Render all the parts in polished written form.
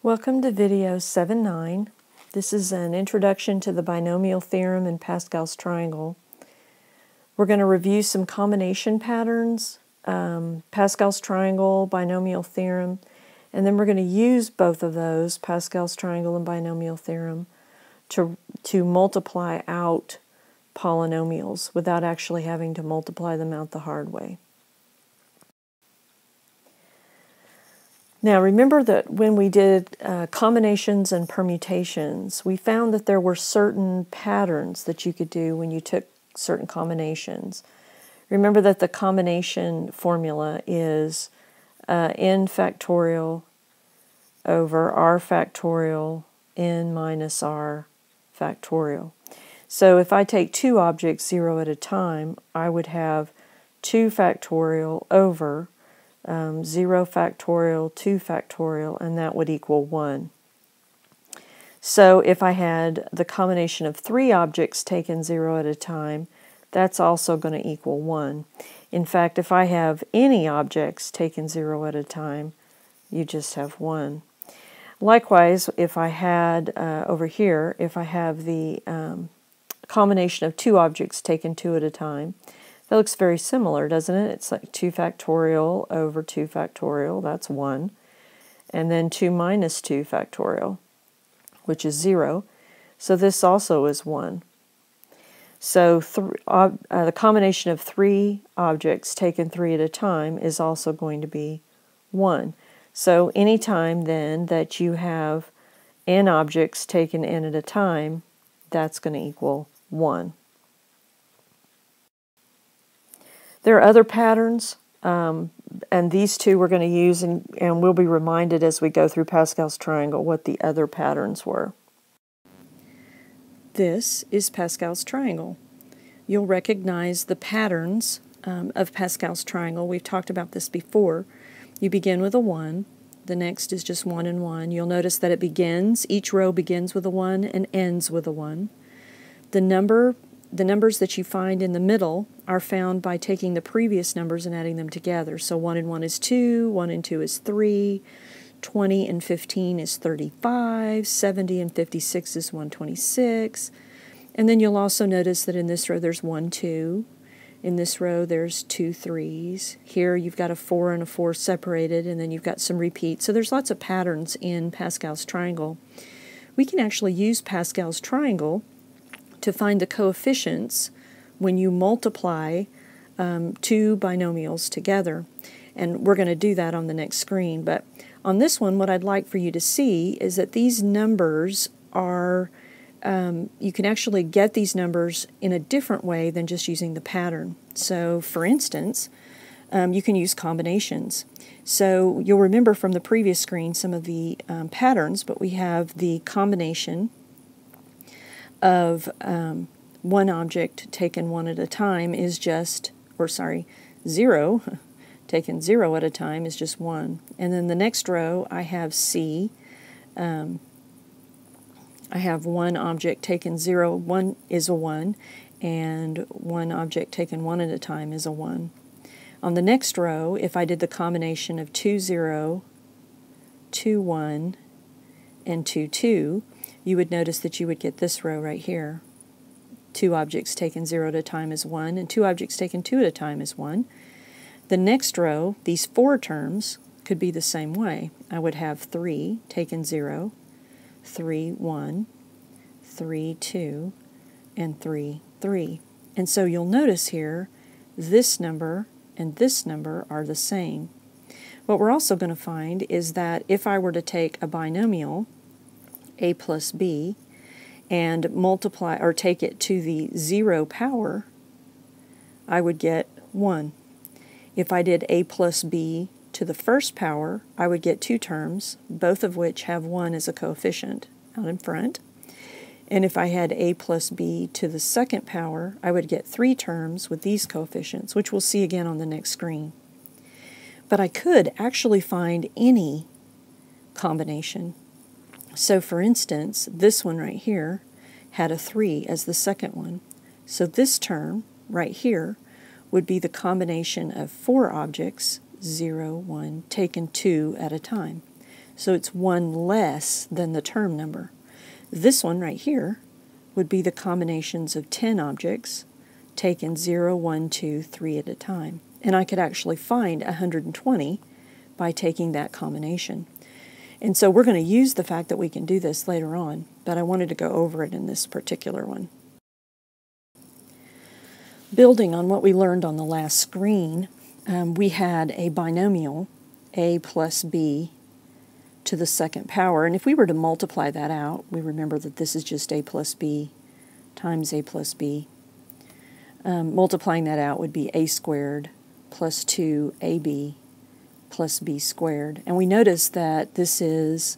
Welcome to video 7.9. This is an introduction to the binomial theorem in Pascal's triangle. We're going to review some combination patterns, Pascal's triangle, binomial theorem, and then we're going to use both of those, Pascal's triangle and binomial theorem, to multiply out polynomials without actually having to multiply them out the hard way. Now remember that when we did combinations and permutations, we found that there were certain patterns that you could do when you took certain combinations. Remember that the combination formula is n factorial over r factorial n minus r factorial. So if I take two objects 0 at a time, I would have 2 factorial over 0 factorial, 2 factorial, and that would equal 1. So if I had the combination of 3 objects taken 0 at a time, that's also going to equal 1. In fact, if I have any objects taken 0 at a time, you just have 1. Likewise, if I had over here, if I have the combination of 2 objects taken 2 at a time, that looks very similar, doesn't it? It's like 2 factorial over 2 factorial, that's 1. And then 2 minus 2 factorial, which is 0. So this also is 1. So the combination of 3 objects taken 3 at a time is also going to be 1. So anytime then that you have n objects taken n at a time, that's going to equal 1. There are other patterns, and these two we're going to use, and we'll be reminded as we go through Pascal's triangle what the other patterns were. This is Pascal's triangle. You'll recognize the patterns of Pascal's triangle. We've talked about this before. You begin with a 1. The next is just 1 and 1. You'll notice that it begins, each row begins with a 1 and ends with a 1. The numbers that you find in the middle are found by taking the previous numbers and adding them together. So 1 and 1 is 2, 1 and 2 is 3, 20 and 15 is 35, 70 and 56 is 126. And then you'll also notice that in this row there's 1, 2. In this row there's 2 3s. Here you've got a 4 and a 4 separated, and then you've got some repeats. So there's lots of patterns in Pascal's triangle. We can actually use Pascal's triangle to find the coefficients when you multiply two binomials together. And we're going to do that on the next screen. But on this one, what I'd like for you to see is that these numbers are, you can actually get these numbers in a different way than just using the pattern. So for instance, you can use combinations. So you'll remember from the previous screen some of the patterns, but we have the combination of one object taken 1 at a time is just, or sorry, 0 taken 0 at a time is just 1. And then the next row I have C. I have one object taken 0, 1 is a 1, and one object taken 1 at a time is a 1. On the next row, if I did the combination of 2 0, 2 1, and 2 2, you would notice that you would get this row right here. 2 objects taken 0 at a time is 1, and 2 objects taken 2 at a time is 1. The next row, these 4 terms, could be the same way. I would have 3 taken 0, 3 1, 3 2, and 3 3. And so you'll notice here, this number and this number are the same. What we're also going to find is that if I were to take a binomial, a plus b, and multiply or take it to the 0 power, I would get 1. If I did a plus b to the first power, I would get 2 terms, both of which have 1 as a coefficient out in front. And if I had a plus b to the second power, I would get 3 terms with these coefficients, which we'll see again on the next screen. But I could actually find any combination. So for instance, this one right here had a 3 as the second one. So this term right here would be the combination of 4 objects, 0, 1, taken 2 at a time. So it's 1 less than the term number. This one right here would be the combinations of 10 objects taken 0, 1, 2, 3 at a time. And I could actually find 120 by taking that combination. And so we're going to use the fact that we can do this later on, but I wanted to go over it in this particular one. Building on what we learned on the last screen, we had a binomial, a plus b to the second power. And if we were to multiply that out, we remember that this is just a plus b times a plus b. Multiplying that out would be a squared plus 2ab plus b squared. And we notice that this is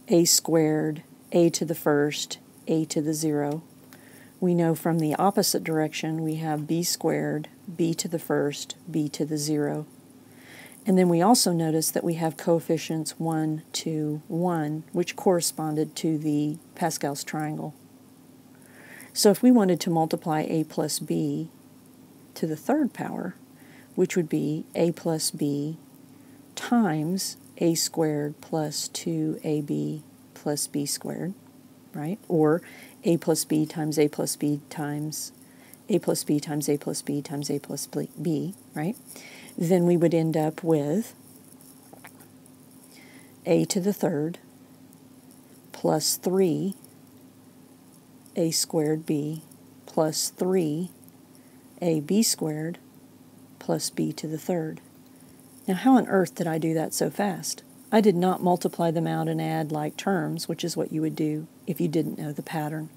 a squared, a to the first, a to the 0. We know from the opposite direction we have b squared, b to the first, b to the 0. And then we also notice that we have coefficients 1, 2, 1, which corresponded to the Pascal's triangle. So if we wanted to multiply a plus b to the third power, which would be a plus b times a squared plus 2ab plus b squared, right? Or a plus b times a plus b times a plus b times a plus b times a plus b, right? Then we would end up with a to the third plus 3 a squared b plus 3 ab squared plus b to the third. Now how on earth did I do that so fast? I did not multiply them out and add like terms, which is what you would do if you didn't know the pattern.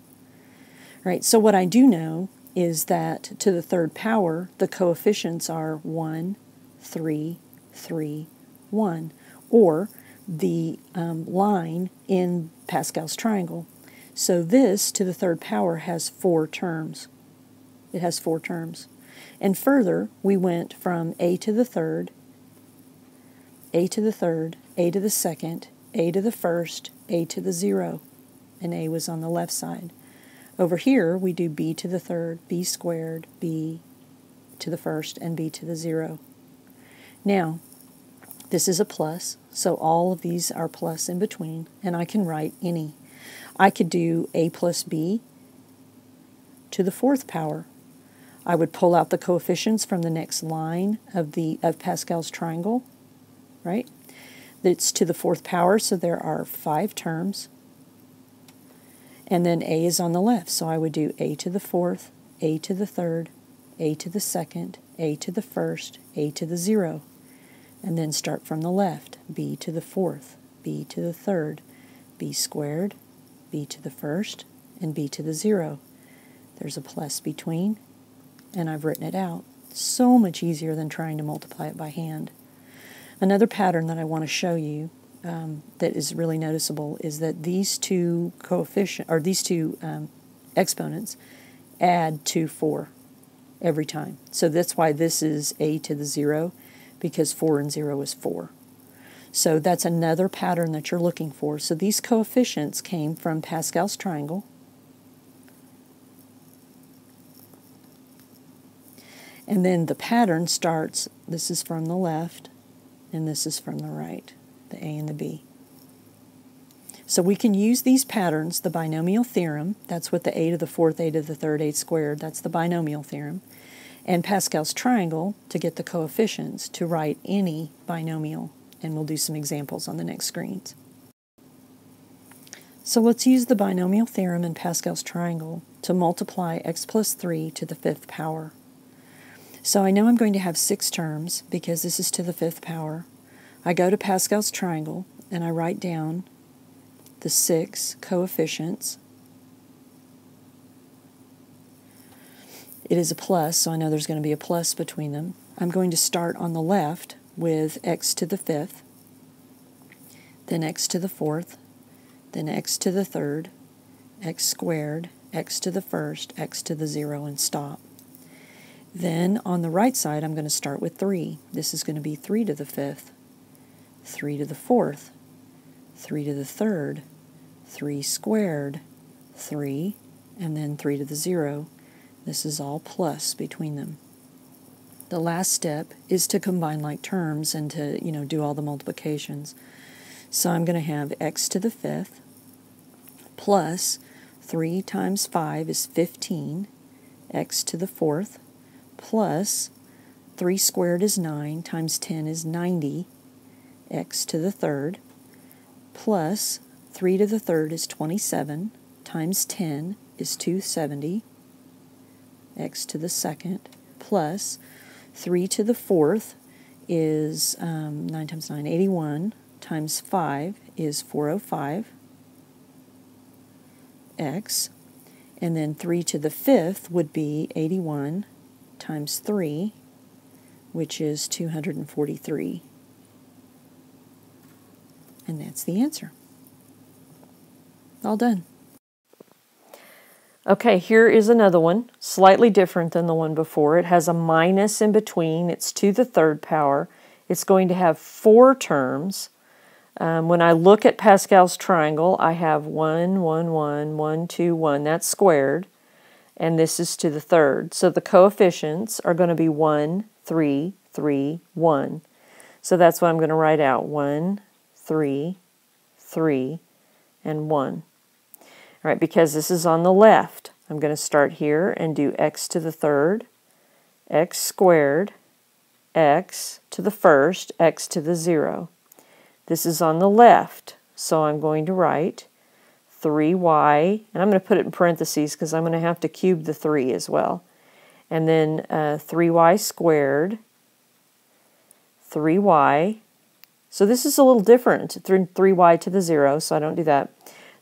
Right, so what I do know is that to the third power, the coefficients are 1, 3, 3, 1, or the line in Pascal's triangle. So this to the third power has 4 terms. It has 4 terms. And further, we went from a to the third, a to the third, a to the second, a to the first, a to the 0. And a was on the left side. Over here, we do b to the third, b squared, b to the first, and b to the 0. Now, this is a plus, so all of these are plus in between, and I can write any. I could do a plus b to the fourth power. I would pull out the coefficients from the next line of Pascal's triangle, right? It's to the fourth power, so there are 5 terms. And then a is on the left, so I would do a to the fourth, a to the third, a to the second, a to the first, a to the 0. And then start from the left, b to the fourth, b to the third, b squared, b to the first, and b to the 0. There's a plus between, and I've written it out. So much easier than trying to multiply it by hand. Another pattern that I want to show you that is really noticeable is that these two exponents add to 4 every time. So that's why this is a to the 0, because 4 and 0 is 4. So that's another pattern that you're looking for. So these coefficients came from Pascal's triangle. And then the pattern starts, this is from the left, and this is from the right, the A and the B. So we can use these patterns, the binomial theorem, that's what the a to the fourth, a to the third, a squared, that's the binomial theorem, and Pascal's triangle to get the coefficients to write any binomial, and we'll do some examples on the next screens. So let's use the binomial theorem in Pascal's triangle to multiply x plus 3 to the 5th power. So I know I'm going to have 6 terms because this is to the 5th power. I go to Pascal's triangle and I write down the 6 coefficients. It is a plus, so I know there's going to be a plus between them. I'm going to start on the left with x to the 5th, then x to the 4th, then x to the 3rd, x squared, x to the 1st, x to the 0, and stop. Then on the right side, I'm going to start with 3. This is going to be 3 to the 5th, 3 to the 4th, 3 to the 3rd, 3 squared, 3, and then 3 to the 0. This is all plus between them. The last step is to combine like terms and to, do all the multiplications. So I'm going to have x to the 5th plus 3 times 5 is 15, x to the 4th plus 3 squared is 9 times 10 is 90, x to the 3rd plus 3 to the 3rd is 27 times 10 is 270, x to the 2nd plus 3 to the 4th is 9 times 9, 81, times 5 is 405, x, and then 3 to the 5th would be 81 times 3, which is 243. And that's the answer. All done. Okay, here is another one, slightly different than the one before. It has a minus in between. It's to the 3rd power. It's going to have 4 terms. When I look at Pascal's triangle, I have 1, 1, 1, 1, 2, 1. That's squared. And this is to the 3rd. So the coefficients are going to be 1, 3, 3, 1. So that's what I'm going to write out. 1, 3, 3, and 1. All right, because this is on the left, I'm going to start here and do x to the 3rd, x squared, x to the 1st, x to the 0. This is on the left, so I'm going to write 3y, and I'm going to put it in parentheses because I'm going to have to cube the 3 as well. And then 3y squared, 3y. So this is a little different, 3y to the 0, so I don't do that.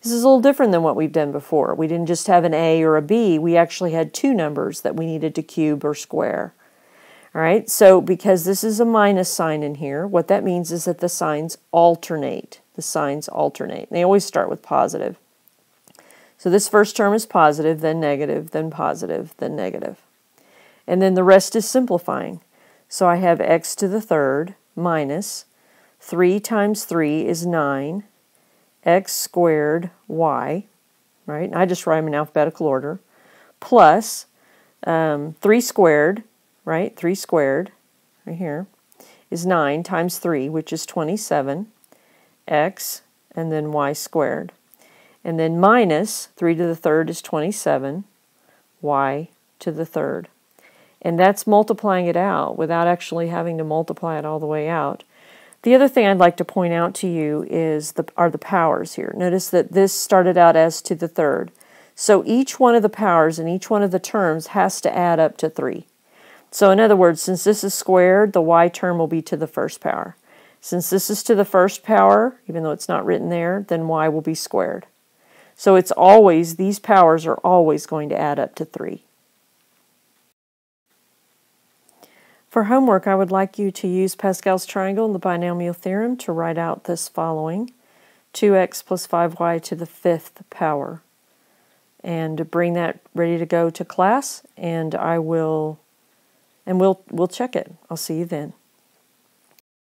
This is a little different than what we've done before. We didn't just have an a or a b, we actually had 2 numbers that we needed to cube or square. All right, so because this is a minus sign in here, what that means is that the signs alternate. The signs alternate. They always start with positive. So this first term is positive, then negative, then positive, then negative. And then the rest is simplifying. So I have x to the 3rd minus 3 times 3 is 9, x squared y, right? And I just write them in alphabetical order, plus 3 squared, right? 3 squared, right here, is 9 times 3, which is 27, x, and then y squared. And then minus 3 to the 3rd is 27, y to the 3rd. And that's multiplying it out without actually having to multiply it all the way out. The other thing I'd like to point out to you are the powers here. Notice that this started out as to the 3rd. So each one of the powers and each one of the terms has to add up to 3. So in other words, since this is squared, the y term will be to the 1st power. Since this is to the 1st power, even though it's not written there, then y will be squared. So it's always, these powers are always going to add up to 3. For homework, I would like you to use Pascal's triangle and the binomial theorem to write out this following: 2x plus 5y to the 5th power. And bring that ready to go to class, and we'll check it. I'll see you then.